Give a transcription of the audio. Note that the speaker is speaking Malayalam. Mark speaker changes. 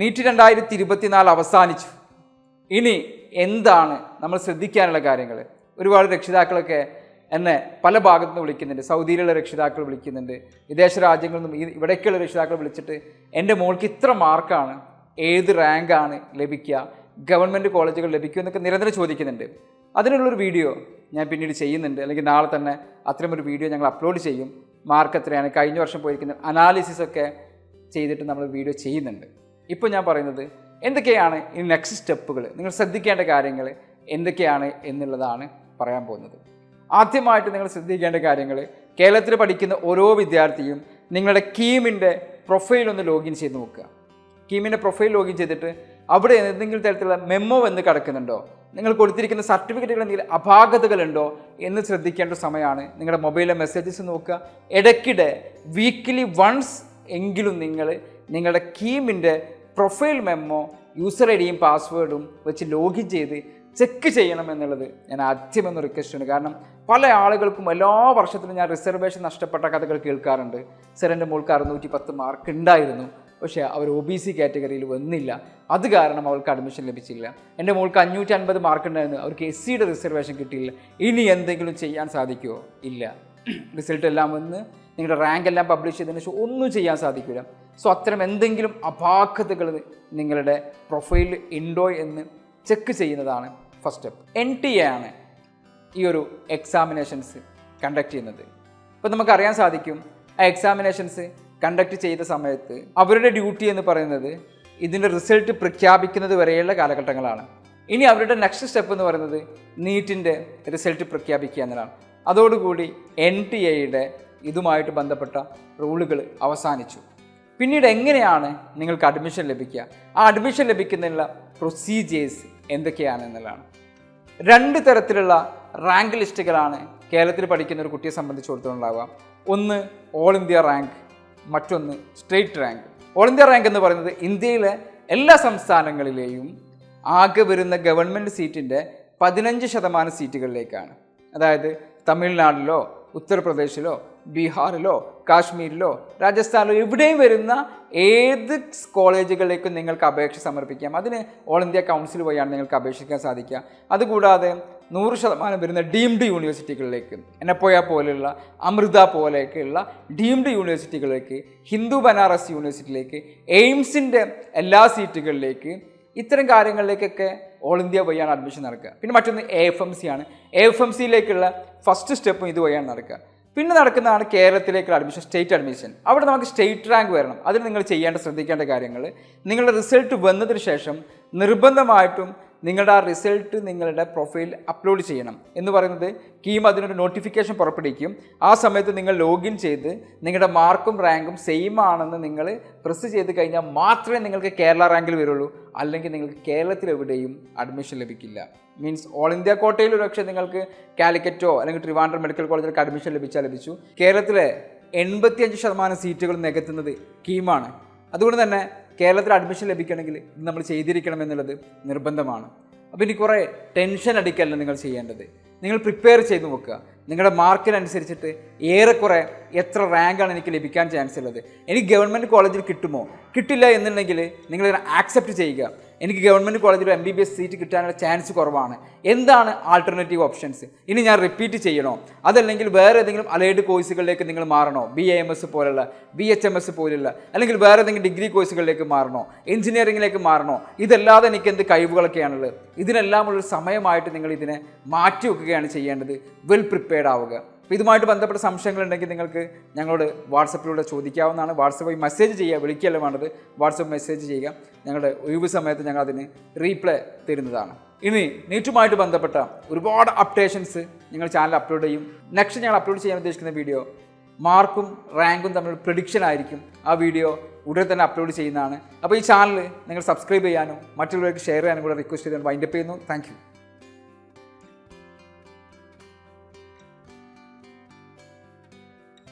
Speaker 1: നീറ്റ് 2024 അവസാനിച്ചു. ഇനി എന്താണ് നമ്മൾ ശ്രദ്ധിക്കാനുള്ള കാര്യങ്ങൾ? ഒരുപാട് രക്ഷിതാക്കളൊക്കെ എന്നെ പല ഭാഗത്തു നിന്ന് വിളിക്കുന്നുണ്ട്. സൗദിയിലുള്ള രക്ഷിതാക്കൾ വിളിക്കുന്നുണ്ട്, വിദേശ രാജ്യങ്ങളിൽ നിന്നും ഇവിടേക്കുള്ള രക്ഷിതാക്കൾ വിളിച്ചിട്ട് എൻ്റെ മോൾക്ക് ഇത്ര മാർക്കാണ്, ഏത് റാങ്കാണ് ലഭിക്കുക, ഗവൺമെൻറ് കോളേജുകൾ ലഭിക്കുക എന്നൊക്കെ നിരന്തരം ചോദിക്കുന്നുണ്ട്. അതിനുള്ളൊരു വീഡിയോ ഞാൻ പിന്നീട് ചെയ്യുന്നുണ്ട്, അല്ലെങ്കിൽ നാളെ തന്നെ അത്തരമൊരു വീഡിയോ ഞങ്ങൾ അപ്ലോഡ് ചെയ്യും. മാർക്ക് എത്രയാണ്, കഴിഞ്ഞ വർഷം പോയിരിക്കുന്ന അനാലിസിസ് ഒക്കെ ചെയ്തിട്ട് നമ്മൾ വീഡിയോ ചെയ്യുന്നുണ്ട്. ഇപ്പോൾ ഞാൻ പറയുന്നത് എന്തൊക്കെയാണ് ഈ നെക്സ്റ്റ് സ്റ്റെപ്പുകൾ, നിങ്ങൾ ശ്രദ്ധിക്കേണ്ട കാര്യങ്ങൾ എന്തൊക്കെയാണ് എന്നുള്ളതാണ് പറയാൻ പോകുന്നത്. ആദ്യമായിട്ട് നിങ്ങൾ ശ്രദ്ധിക്കേണ്ട കാര്യങ്ങൾ, കേരളത്തിൽ പഠിക്കുന്ന ഓരോ വിദ്യാർത്ഥിയും നിങ്ങളുടെ കീമിൻ്റെ പ്രൊഫൈൽ ഒന്ന് ലോഗിൻ ചെയ്ത് നോക്കുക. കീമിൻ്റെ പ്രൊഫൈൽ ലോഗിൻ ചെയ്തിട്ട് അവിടെ എന്തെങ്കിലും തരത്തിലുള്ള മെമ്മോ എന്ന് കിടക്കുന്നുണ്ടോ, നിങ്ങൾ കൊടുത്തിരിക്കുന്ന സർട്ടിഫിക്കറ്റുകൾ എന്തെങ്കിലും അപാകതകളുണ്ടോ എന്ന് ശ്രദ്ധിക്കേണ്ട സമയമാണ്. നിങ്ങളുടെ മൊബൈലിലെ മെസ്സേജസ് നോക്കുക. ഇടയ്ക്കിടെ വീക്കിലി വൺസ് എങ്കിലും നിങ്ങളുടെ കീമിൻ്റെ പ്രൊഫൈൽ മെമ്മോ യൂസർ ഐ ഡിയും പാസ്വേഡും വെച്ച് ലോഗിൻ ചെയ്ത് ചെക്ക് ചെയ്യണം എന്നുള്ളത് ഞാൻ ആദ്യമെന്ന് റിക്വസ്റ്റ് ഉണ്ട്. കാരണം പല ആളുകൾക്കും എല്ലാ വർഷത്തിലും ഞാൻ റിസർവേഷൻ നഷ്ടപ്പെട്ട കഥകൾ കേൾക്കാറുണ്ട്. സർ, എൻ്റെ മോൾക്ക് 610 മാർക്ക് ഉണ്ടായിരുന്നു, പക്ഷേ അവർ OBC കാറ്റഗറിയിൽ വന്നില്ല, അത് കാരണം അവൾക്ക് അഡ്മിഷൻ ലഭിച്ചില്ല. എൻ്റെ മോൾക്ക് 550 മാർക്ക് ഉണ്ടായിരുന്നു, അവർക്ക് SCയുടെ റിസർവേഷൻ കിട്ടിയില്ല. ഇനി എന്തെങ്കിലും ചെയ്യാൻ സാധിക്കുമോ? ഇല്ല. റിസൾട്ട് എല്ലാം വന്ന് നിങ്ങളുടെ റാങ്ക് എല്ലാം പബ്ലിഷ് ചെയ്തതിന് ശേഷം ഒന്നും ചെയ്യാൻ സാധിക്കില്ല. സോ അത്തരം എന്തെങ്കിലും അപാകതകൾ നിങ്ങളുടെ പ്രൊഫൈലിൽ ഉണ്ടോ എന്ന് ചെക്ക് ചെയ്യുന്നതാണ് ഫസ്റ്റ് സ്റ്റെപ്പ്. NTA ആണ് ഈ ഒരു എക്സാമിനേഷൻസ് കണ്ടക്ട് ചെയ്യുന്നത്. ഇപ്പോൾ നമുക്കറിയാൻ സാധിക്കും, ആ എക്സാമിനേഷൻസ് കണ്ടക്ട് ചെയ്ത സമയത്ത് അവരുടെ ഡ്യൂട്ടി എന്ന് പറയുന്നത് ഇതിൻ്റെ റിസൾട്ട് പ്രഖ്യാപിക്കുന്നത് വരെയുള്ള കാലഘട്ടങ്ങളാണ്. ഇനി അവരുടെ നെക്സ്റ്റ് സ്റ്റെപ്പ് എന്ന് പറയുന്നത് നീറ്റിൻ്റെ റിസൾട്ട് പ്രഖ്യാപിക്കുക എന്നതാണ്. അതോടുകൂടി NTA ഇതുമായിട്ട് ബന്ധപ്പെട്ട റൂളുകൾ അവസാനിച്ചു. പിന്നീട് എങ്ങനെയാണ് നിങ്ങൾക്ക് അഡ്മിഷൻ ലഭിക്കുക, ആ അഡ്മിഷൻ ലഭിക്കുന്നതിനുള്ള പ്രൊസീജിയേഴ്സ് എന്തൊക്കെയാണെന്നുള്ളതാണ്. 2 തരത്തിലുള്ള റാങ്ക് ലിസ്റ്റുകളാണ് കേരളത്തിൽ പഠിക്കുന്ന ഒരു കുട്ടിയെ സംബന്ധിച്ചിടത്തോളം. ഒന്ന് ഓൾ ഇന്ത്യ റാങ്ക്, മറ്റൊന്ന് state rank. All India rank എന്ന് പറയുന്നത് ഇന്ത്യയിലെ എല്ലാ സംസ്ഥാനങ്ങളിലെയും ആകെ വരുന്ന ഗവൺമെൻറ് സീറ്റിൻ്റെ 15% സീറ്റുകളിലേക്കാണ്. അതായത് തമിഴ്നാട്ടിലോ ഉത്തർപ്രദേശിലോ ബീഹാറിലോ കാശ്മീരിലോ രാജസ്ഥാനിലോ എവിടെയും വരുന്ന ഏത് കോളേജുകളിലേക്കും നിങ്ങൾക്ക് അപേക്ഷ സമർപ്പിക്കാം. അതിന് ഓൾ ഇന്ത്യ കൗൺസിൽ വഴിയാണ് നിങ്ങൾക്ക് അപേക്ഷിക്കാൻ സാധിക്കുക. അതുകൂടാതെ 100% വരുന്ന ഡീംഡ് യൂണിവേഴ്സിറ്റികളിലേക്ക്, എനപ്പോയ പോലെയുള്ള അമൃത പോലെയൊക്കെയുള്ള ഡീംഡ് യൂണിവേഴ്സിറ്റികളിലേക്ക്, ഹിന്ദു ബനാറസ് യൂണിവേഴ്സിറ്റിയിലേക്ക്, എയിംസിൻ്റെ എല്ലാ സീറ്റുകളിലേക്ക്, ഇത്തരം കാര്യങ്ങളിലേക്കൊക്കെ ഓൾ ഇന്ത്യ വഴിയാണ് അഡ്മിഷൻ നടക്കുക. പിന്നെ മറ്റൊന്ന് AFMC ആണ്. AFMCയിലേക്കുള്ള ഫസ്റ്റ് സ്റ്റെപ്പും ഇതുവഴിയാണ് നടക്കുക. പിന്നെ നടക്കുന്നതാണ് കേരളത്തിലേക്കുള്ള അഡ്മിഷൻ, സ്റ്റേറ്റ് അഡ്മിഷൻ. അവിടെ നമുക്ക് സ്റ്റേറ്റ് റാങ്ക് വരണം. അതിന് നിങ്ങൾ ശ്രദ്ധിക്കേണ്ട കാര്യങ്ങൾ, നിങ്ങളുടെ റിസൾട്ട് വന്നതിന് ശേഷം നിർബന്ധമായിട്ടും നിങ്ങളുടെ ആ റിസൾട്ട് നിങ്ങളുടെ പ്രൊഫൈൽ അപ്ലോഡ് ചെയ്യണം. എന്ന് പറയുന്നത് കീം അതിനൊരു നോട്ടിഫിക്കേഷൻ പുറപ്പെടുവിക്കും. ആ സമയത്ത് നിങ്ങൾ ലോഗിൻ ചെയ്ത് നിങ്ങളുടെ മാർക്കും റാങ്കും സെയിം ആണെന്ന് നിങ്ങൾ പ്രസ് ചെയ്ത് കഴിഞ്ഞാൽ മാത്രമേ നിങ്ങൾക്ക് കേരള റാങ്കിൽ വരുള്ളൂ. അല്ലെങ്കിൽ നിങ്ങൾക്ക് കേരളത്തിൽ എവിടെയും അഡ്മിഷൻ ലഭിക്കില്ല. മീൻസ് ഓൾ ഇന്ത്യ കോട്ടയിൽ ഒരു പക്ഷേ നിങ്ങൾക്ക് കാലിക്കറ്റോ അല്ലെങ്കിൽ ട്രിവാൻഡ്രം മെഡിക്കൽ കോളേജിലൊക്കെ അഡ്മിഷൻ ലഭിച്ചു. കേരളത്തിലെ 85% സീറ്റുകൾ നികത്തുന്നത് കീമാണ്. അതുകൊണ്ട് തന്നെ കേരളത്തിൽ അഡ്മിഷൻ ലഭിക്കണമെങ്കിൽ നമ്മൾ ചെയ്തിരിക്കണം എന്നുള്ളത് നിർബന്ധമാണ്. അപ്പോൾ ഇനി കുറേ ടെൻഷൻ അടിക്കല്ല നിങ്ങൾ ചെയ്യേണ്ടത്. നിങ്ങൾ പ്രിപ്പയർ ചെയ്ത് നോക്കുക. നിങ്ങളുടെ മാർക്കിനനുസരിച്ചിട്ട് ഏറെക്കുറെ എത്ര റാങ്കാണ് എനിക്ക് ലഭിക്കാൻ ചാൻസ് ഉള്ളത്, എനിക്ക് ഗവൺമെൻറ് കോളേജിൽ കിട്ടുമോ, കിട്ടില്ല എന്നുണ്ടെങ്കിൽ നിങ്ങൾ ആക്സെപ്റ്റ് ചെയ്യുക. എനിക്ക് ഗവൺമെൻറ് കോളേജിൽ MBBS സീറ്റ് കിട്ടാനുള്ള ചാൻസ് കുറവാണ്, എന്താണ് ആൾട്ടർനേറ്റീവ് ഓപ്ഷൻസ്, ഇനി ഞാൻ റിപ്പീറ്റ് ചെയ്യണോ, അതല്ലെങ്കിൽ വേറെ ഏതെങ്കിലും അലൈഡ് കോഴ്സുകളിലേക്ക് നിങ്ങൾ മാറണോ, BAMS പോലുള്ള BHMS പോലുള്ള, അല്ലെങ്കിൽ വേറെ ഏതെങ്കിലും ഡിഗ്രി കോഴ്സുകളിലേക്ക് മാറണോ, എഞ്ചിനീയറിംഗിലേക്ക് മാറണോ, ഇതല്ലാതെ എനിക്ക് എന്ത് കഴിവുകളൊക്കെയാണുള്ളത്, ഇതിനെല്ലാമുള്ളൊരു സമയമായിട്ട് നിങ്ങൾ ഇതിനെ മാറ്റി വെക്കുകയാണ് ചെയ്യേണ്ടത്. വെൽ പ്രിപ്പയർഡ് ആവുക. അപ്പോൾ ഇതുമായിട്ട് ബന്ധപ്പെട്ട സംശയങ്ങളുണ്ടെങ്കിൽ നിങ്ങൾക്ക് ഞങ്ങളോട് വാട്സപ്പിലൂടെ ചോദിക്കാവുന്നതാണ്. വാട്സപ്പ് വഴി മെസ്സേജ് ചെയ്യുക, വിളിക്കുകയല്ല വേണ്ടത്, വാട്സപ്പ് മെസ്സേജ് ചെയ്യുക. ഞങ്ങളുടെ ഒഴിവ് സമയത്ത് ഞങ്ങൾ അതിന് റീപ്ലൈ തരുന്നതാണ്. ഇനി നീറ്റുമായിട്ട് ബന്ധപ്പെട്ട ഒരുപാട് അപ്ഡേഷൻസ് ഞങ്ങൾ ചാനൽ അപ്ലോഡ് ചെയ്യും. നെക്സ്റ്റ് ഞങ്ങൾ അപ്ലോഡ് ചെയ്യാൻ ഉദ്ദേശിക്കുന്ന വീഡിയോ മാർക്കും റാങ്കും തമ്മിൽ പ്രെഡിക്ഷൻ ആയിരിക്കും. ആ വീഡിയോ ഉടനെ തന്നെ അപ്ലോഡ് ചെയ്യുന്നതാണ്. അപ്പോൾ ഈ ചാനൽ നിങ്ങൾ സബ്സ്ക്രൈബ് ചെയ്യാനും മറ്റുള്ളവർക്ക് ഷെയർ ചെയ്യാനും കൂടെ റിക്വസ്റ്റ് ചെയ്തുകൊണ്ട് വൈൻഡപ്പ് ചെയ്യുന്നു. Thank you.